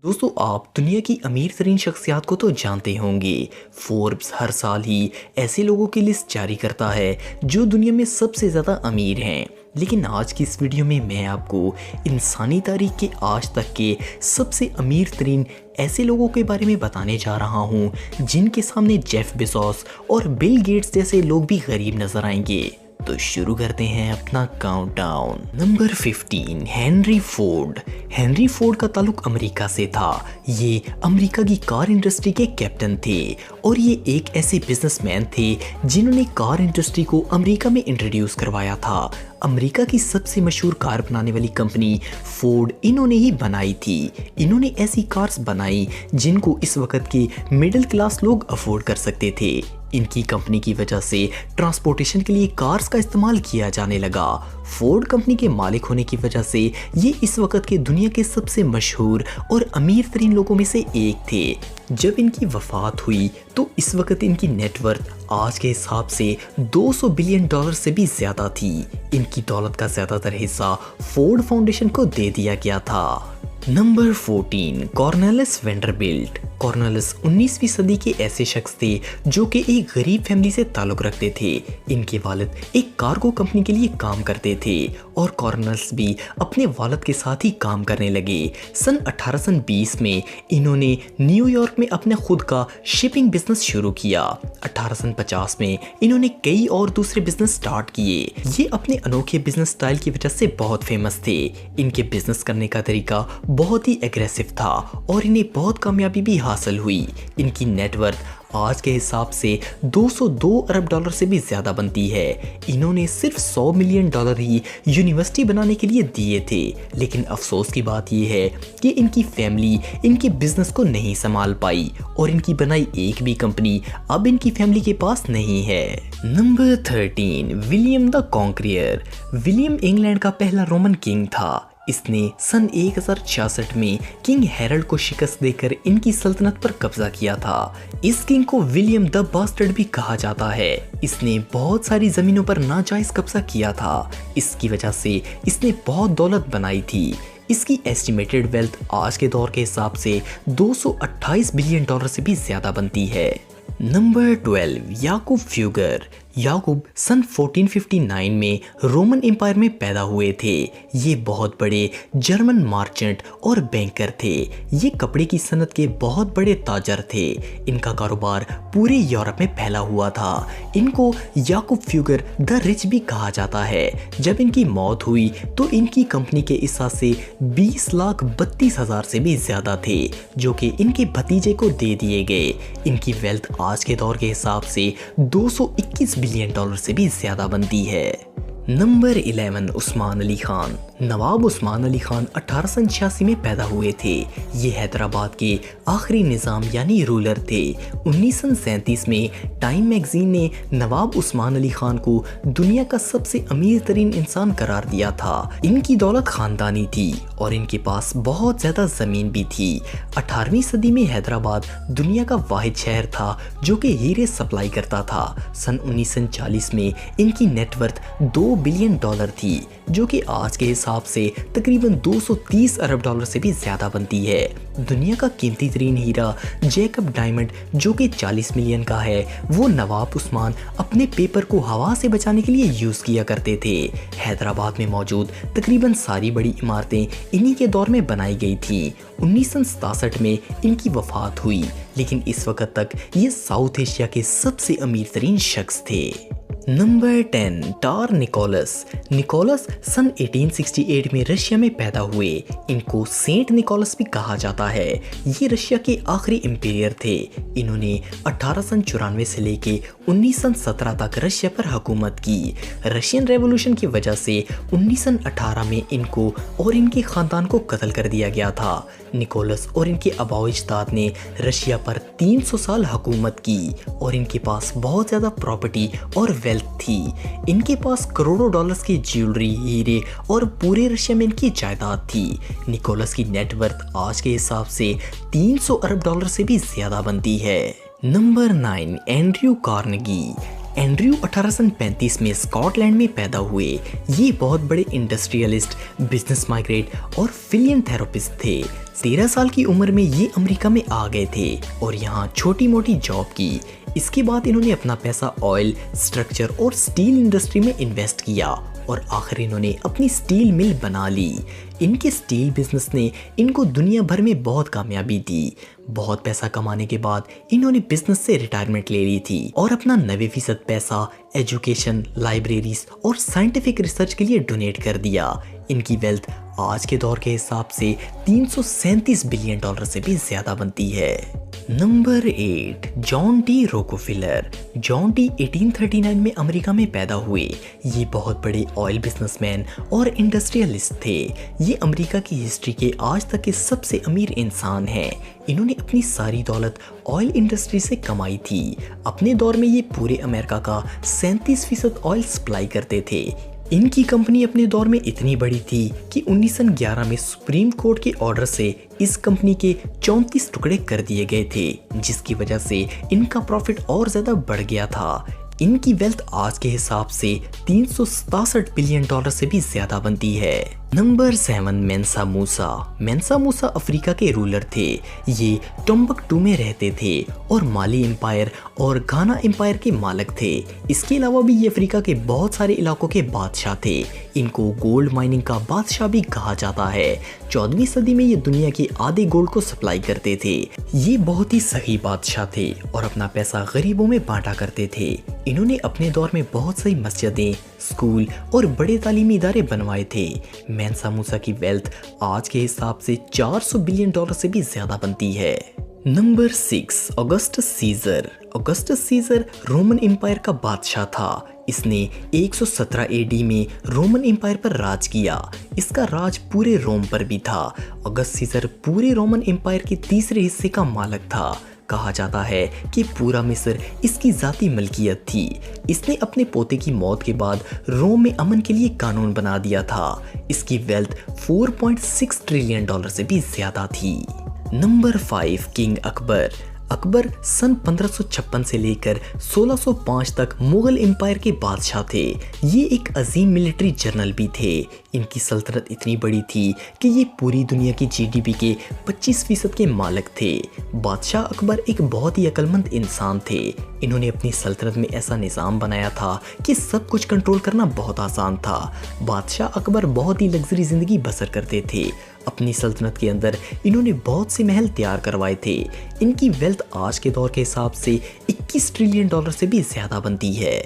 दोस्तों, आप दुनिया की अमीर तरीन शख्सियात को तो जानते होंगे। फोर्ब्स हर साल ही ऐसे लोगों की लिस्ट जारी करता है जो दुनिया में सबसे ज़्यादा अमीर हैं। लेकिन आज की इस वीडियो में मैं आपको इंसानी तारीख के आज तक के सबसे अमीर तरीन ऐसे लोगों के बारे में बताने जा रहा हूँ जिनके सामने जेफ बेजोस और बिल गेट्स जैसे लोग भी गरीब नजर आएंगे। तो शुरू करते हैं अपना countdown. Number 15, Henry Ford. Henry Ford का ताल्लुक अमेरिका से था। ये अमेरिका की कार इंडस्ट्री के कैप्टन थे और ये एक ऐसे बिजनेसमैन थे जिन्होंने कार इंडस्ट्री को अमेरिका में इंट्रोड्यूस करवाया था। अमेरिका की सबसे मशहूर कार बनाने वाली कंपनी फोर्ड इन्होंने ही बनाई थी। इन्होंने ऐसी कार्स बनाई जिनको इस वक्त के मिडिल क्लास लोग अफोर्ड कर सकते थे। इनकी कंपनी की वजह से ट्रांसपोर्टेशन के लिए कार्स का इस्तेमाल किया जाने लगा। फोर्ड कंपनी के मालिक होने की वजह से ये इस वक्त के दुनिया के सबसे मशहूर और अमीर तरीन लोगों में से एक थे। जब इनकी वफात हुई तो इस वक्त इनकी नेटवर्थ आज के हिसाब से $200 बिलियन से भी ज्यादा थी। इनकी दौलत का ज्यादातर हिस्सा फोर्ड फाउंडेशन को दे दिया गया था। Number 14, Cornelis Vanderbilt. कॉर्नेलिस 19वीं सदी के ऐसे शख्स थे जो कि एक गरीब फैमिली से ताल्लुक रखते थे। इनके वालिद एक कार्गो कंपनी के लिए काम करते थे और कॉर्नेलिस भी अपने वालिद के साथ ही काम करने लगे। सन 1820 में इन्होंने न्यूयॉर्क में अपने खुद का शिपिंग बिजनेस शुरू किया। 1850 में इन्होंने कई और दूसरे बिजनेस स्टार्ट किए। ये अपने अनोखे बिजनेस स्टाइल की वजह से बहुत फेमस थे। इनके बिजनेस करने का तरीका बहुत ही एग्रेसिव था और इन्हें बहुत कामयाबी भी हासिल हुई। इनकी नेटवर्थ आज के हिसाब से $202 अरब से भी ज्यादा बनती है। इन्होंने सिर्फ $100 मिलियन ही यूनिवर्सिटी बनाने के लिए दिए थे। लेकिन अफसोस की बात यह है कि इनकी फैमिली इनके बिजनेस को नहीं संभाल पाई और इनकी बनाई एक भी कंपनी अब इनकी फैमिली के पास नहीं है। Number 13, William the conqueror. William England का पहला रोमन किंग था। इसने सन 1066 में किंग हैरल्ड को शिकस्त देकर इनकी सल्तनत पर कब्जा किया था। इस किंग को विलियम द बास्टर्ड भी कहा जाता है। इसने बहुत सारी जमीनों पर नाजायज कब्जा किया था। इसकी वजह से इसने बहुत दौलत बनाई थी। इसकी एस्टिमेटेड वेल्थ आज के दौर के हिसाब से $228 बिलियन से भी ज्यादा बनती है। नंबर 12, याकूब फ्यूगर। याकूब सन 1459 में रोमन एम्पायर में पैदा हुए थे। ये बहुत बड़े जर्मन मार्चेंट और बैंकर थे। ये कपड़े की सनत के बहुत बड़े ताजर थे। इनका कारोबार पूरे यूरोप में फैला हुआ था। इनको याकूब फ्यूगर द रिच भी कहा जाता है। जब इनकी मौत हुई तो इनकी कंपनी के हिस्सा से 20,32,000 से भी ज्यादा थे जो कि इनके भतीजे को दे दिए गए। इनकी वेल्थ आज के दौर के हिसाब से $221 बिलियन से भी ज्यादा बनती है। नंबर 11, उस्मान अली खान। नवाब उस्मान अली खान 1886 में पैदा हुए थे। ये हैदराबाद के आखिरी निज़ाम यानी रूलर थे। 1937 में टाइम मैगजीन ने नवाब उस्मान अली खान को दुनिया का सबसे अमीर तरीन इंसान करार दिया था। इनकी दौलत खानदानी थी और इनके पास बहुत ज्यादा जमीन भी थी। 18वीं सदी में हैदराबाद दुनिया का वाहिद शहर था जो कि हीरे सप्लाई करता था। सन 1940 में इनकी नेटवर्थ $2 बिलियन थी जो कि आज के हिसाब से तकरीबन $230 अरब से भी ज्यादा बनती है। दुनिया का कीमती तरीन हीरा जैकब डायमंड जो कि 40 मिलियन का है वो नवाब उस्मान अपने पेपर को हवा से बचाने के लिए यूज किया करते थे। हैदराबाद में मौजूद तकरीबन सारी बड़ी इमारतें इन्हीं के दौर में बनाई गई थी। 1967 में इनकी वफात हुई लेकिन इस वक्त तक ये साउथ एशिया के सबसे अमीर तरीन शख्स थे। नंबर 10, टार निकोलस। निकोलस सन 1868 में रशिया में पैदा हुए। इनको सेंट निकोलस भी कहा जाता है। ये रशिया के आखिरी एम्पायर थे। इन्होंने 1894 से लेके 1917 तक रशिया पर हुकूमत की। रशियन रेवोल्यूशन की वजह से 1918 में इनको और इनके खानदान को कत्ल कर दिया गया था। निकोलस और इनके आबाओ-अजदाद ने रशिया पर 300 साल हुकूमत की और इनके पास बहुत ज़्यादा प्रॉपर्टी और वेल्थ थी। इनके पास करोड़ों डॉलर्स की ज्वेलरी, हीरे और पूरे रशिया में इनकी जायदाद थी। निकोलस की नेटवर्थ आज के हिसाब से $300 अरब से भी ज्यादा बनती है। Number 9, Andrew Carnegie. एंड्रयू 1835 में स्कॉटलैंड में पैदा हुए। ये बहुत बड़े इंडस्ट्रियलिस्ट, बिजनेस माइग्रेट और फिलियंथेरोपिस्ट थे। 13 साल की उम्र में ये अमेरिका में आ गए थे और यहाँ छोटी मोटी जॉब की। इसके बाद इन्होंने अपना पैसा ऑयल, स्ट्रक्चर और स्टील इंडस्ट्री में इन्वेस्ट किया और आखिर इन्होंने अपनी स्टील मिल बना ली। इनके स्टील बिजनेस ने इनको दुनिया भर में बहुत कामयाबी दी। बहुत पैसा कमाने के बाद इन्होंने बिजनेस से रिटायरमेंट ले ली थी और अपना 90% पैसा एजुकेशन, लाइब्रेरीज और साइंटिफिक रिसर्च के लिए डोनेट कर दिया। इनकी वेल्थ आज के दौर के हिसाब से 337 बिलियन डॉलर से भी ज्यादा बनती है। Number 8, John D Rockefeller. John D 1839 में अमेरिका में पैदा हुए। ये बहुत बड़े ऑयल बिजनेसमैन और इंडस्ट्रियलिस्ट थे। ये अमेरिका की हिस्ट्री के आज तक के सबसे अमीर इंसान हैं। इन्होंने अपनी सारी दौलत ऑयल इंडस्ट्री से कमाई थी। अपने दौर में ये पूरे अमेरिका का 37% ऑयल सप्लाई करते थे। इनकी कंपनी अपने दौर में इतनी बड़ी थी कि 1911 में सुप्रीम कोर्ट के ऑर्डर से इस कंपनी के 34 टुकड़े कर दिए गए थे, जिसकी वजह से इनका प्रॉफिट और ज्यादा बढ़ गया था। इनकी वेल्थ आज के हिसाब से 367 बिलियन डॉलर से भी ज्यादा बनती है। नंबर 7, मेंसा मूसा। मेंसा मूसा अफ्रीका के रूलर थे। ये टम्बकटू में रहते थे और माली एम्पायर और घाना एम्पायर के मालिक थे। इसके अलावा भी ये अफ्रीका के बहुत सारे इलाकों के बादशाह थे। इनको गोल्ड माइनिंग का बादशाह भी कहा जाता है। 14वीं सदी में ये दुनिया के आधे गोल्ड को सप्लाई करते थे। ये बहुत ही सही बादशाह थे और अपना पैसा गरीबों में बांटा करते थे। इन्होंने अपने दौर में बहुत सी मस्जिदें, स्कूल और बड़े तालीमी इदारे बनवाए थे। मेंसा मूसा की वेल्थ आज के हिसाब से 400 बिलियन डॉलर से भी ज्यादा बनती है। Number 6, Augustus Caesar. Augustus Caesar Roman empire का बादशाह था। इसने 117 एडी में रोमन एम्पायर पर राज किया। इसका राज पूरे रोम पर भी था। ऑगस्ट सीजर पूरे रोमन एम्पायर के तीसरे हिस्से का मालिक था। कहा जाता है कि पूरा मिस्र इसकी जाती मलकियत थी। इसने अपने पोते की मौत के बाद रोम में अमन के लिए कानून बना दिया था। इसकी वेल्थ 4.6 ट्रिलियन डॉलर से भी ज्यादा थी। Number 5, king Akbar. अकबर सन 1556 से लेकर 1605 तक मुगल एम्पायर के बादशाह थे। ये एक अजीम मिलिट्री जनरल भी थे। इनकी सल्तनत इतनी बड़ी थी कि ये पूरी दुनिया की जीडीपी के 25% के मालिक थे। बादशाह अकबर एक बहुत ही अक्लमंद इंसान थे। इन्होंने अपनी सल्तनत में ऐसा निज़ाम बनाया था कि सब कुछ कंट्रोल करना बहुत आसान था। बादशाह अकबर बहुत ही लग्जरी ज़िंदगी बसर करते थे। अपनी सल्तनत के अंदर इन्होंने बहुत से महल तैयार करवाए थे। इनकी वेल्थ आज के दौर के हिसाब से 21 ट्रिलियन डॉलर से भी ज़्यादा बनती है।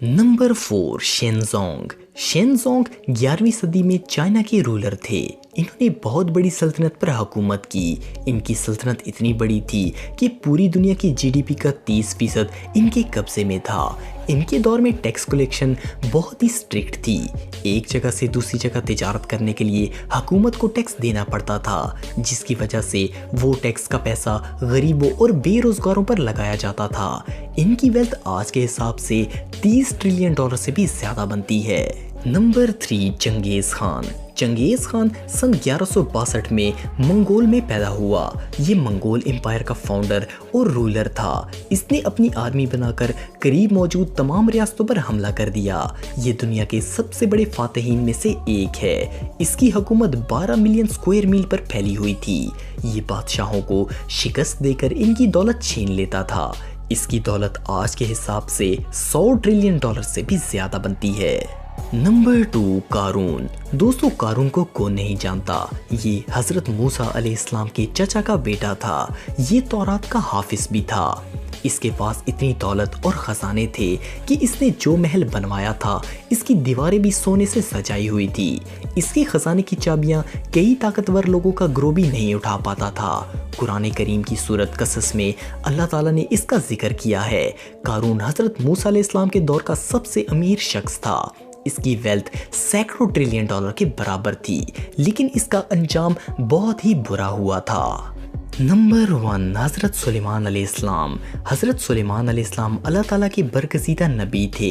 नंबर 4, शेनजोंग। शेनजोंग 11वीं सदी में चाइना के रूलर थे। इन्होंने बहुत बड़ी सल्तनत पर हुकूमत की। इनकी सल्तनत इतनी बड़ी थी कि पूरी दुनिया की जीडीपी का 30% इनके कब्जे में था। इनके दौर में टैक्स कलेक्शन बहुत ही स्ट्रिक्ट थी। एक जगह से दूसरी जगह तिजारत करने के लिए हुकूमत को टैक्स देना पड़ता था, जिसकी वजह से वो टैक्स का पैसा गरीबों और बेरोजगारों पर लगाया जाता था। इनकी वेल्थ आज के हिसाब से 30 ट्रिलियन डॉलर से भी ज्यादा बनती है। नंबर 3, चंगेज खान। चंगेज खान सन 1162 में मंगोल में पैदा हुआ। ये मंगोल एम्पायर का फाउंडर और रूलर था। इसने अपनी आर्मी बनाकर करीब मौजूद तमाम रियासतों पर हमला कर दिया। ये दुनिया के सबसे बड़े फातहीन में से एक है। इसकी हुकूमत 12 मिलियन स्क्वायर मील पर फैली हुई थी। ये बादशाहों को शिकस्त देकर इनकी दौलत छीन लेता था। इसकी दौलत आज के हिसाब से 100 ट्रिलियन डॉलर से भी ज्यादा बनती है। नंबर 2, कारून। दोस्तों, कारून को कौन नहीं जानता। ये हजरत मूसा अलैहिस्सलाम के चचा का बेटा था। ये तौरात का हाफिज भी था। इसके पास इतनी दौलत और खजाने थे कि इसने जो महल बनवाया था इसकी दीवारें भी सोने से सजाई हुई थी। इसके खजाने की चाबियां कई ताकतवर लोगों का गिरोह भी नहीं उठा पाता था। कुरान करीम की सूरत कसस में अल्लाह ताला ने इसका जिक्र किया है। कारून हजरत मूसा अलैहिस्सलाम के दौर का सबसे अमीर शख्स था। इसकी वेल्थ सैकड़ों ट्रिलियन डॉलर के बराबर थी, लेकिन इसका अंजाम बहुत ही बुरा हुआ था। नंबर 1, हज़रत सुलेमान अलैहिस्सलाम। हज़रत सुलेमान अलैहिस्सलाम अल्लाह ताला के बरगज़ीदा नबी थे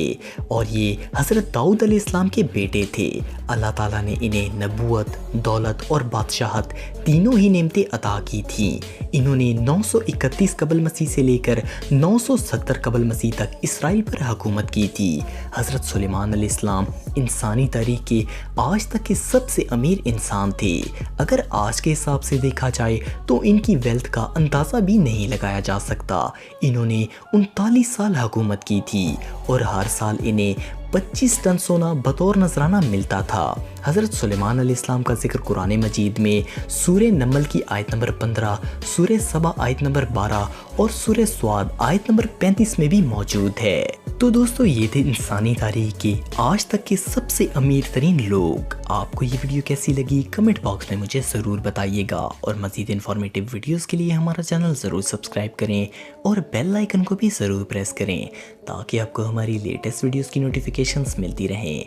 और ये हज़रत दाऊद अलैहिस्सलाम के बेटे थे। अल्लाह ताला ने इन्हें नबूवत, दौलत और बादशाहत तीनों ही नेमतें अता की थीं। इन्होंने 931 कबल मसीह से लेकर 970 कबल मसीह तक इसराइल पर हुकूमत की थी। हज़रत सुलेमान अलैहिस्सलाम इंसानी तारीख के आज तक के सबसे अमीर इंसान थे। अगर आज के हिसाब से देखा जाए तो इनकी वेल्थ का अंदाज़ा भी नहीं लगाया जा सकता। इन्होंने 39 साल हुकूमत की थी और हर साल इन्हें 25 टन सोना बतौर नजराना मिलता था। हज़रत सुलेमान अलैहिस्सलाम का जिक्र कुरान मजीद में सूरह नमल की आयत नंबर 15, सूरह सबा आयत नंबर 12 और सूरह स्वाद आयत नंबर 35 में भी मौजूद है। तो दोस्तों, ये थे इंसानी तारीख के आज तक के सबसे अमीर तरीन लोग। आपको ये वीडियो कैसी लगी कमेंट बॉक्स में मुझे ज़रूर बताइएगा और मज़ीद इन्फॉर्मेटिव वीडियोस के लिए हमारा चैनल ज़रूर सब्सक्राइब करें और बेल आइकन को भी ज़रूर प्रेस करें ताकि आपको हमारी लेटेस्ट वीडियोस की नोटिफिकेशंस मिलती रहें।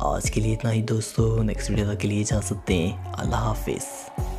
आज के लिए इतना ही दोस्तों, नेक्स्ट वीडियो तक के लिए इजाज़त दें। अल्लाह हाफिज़।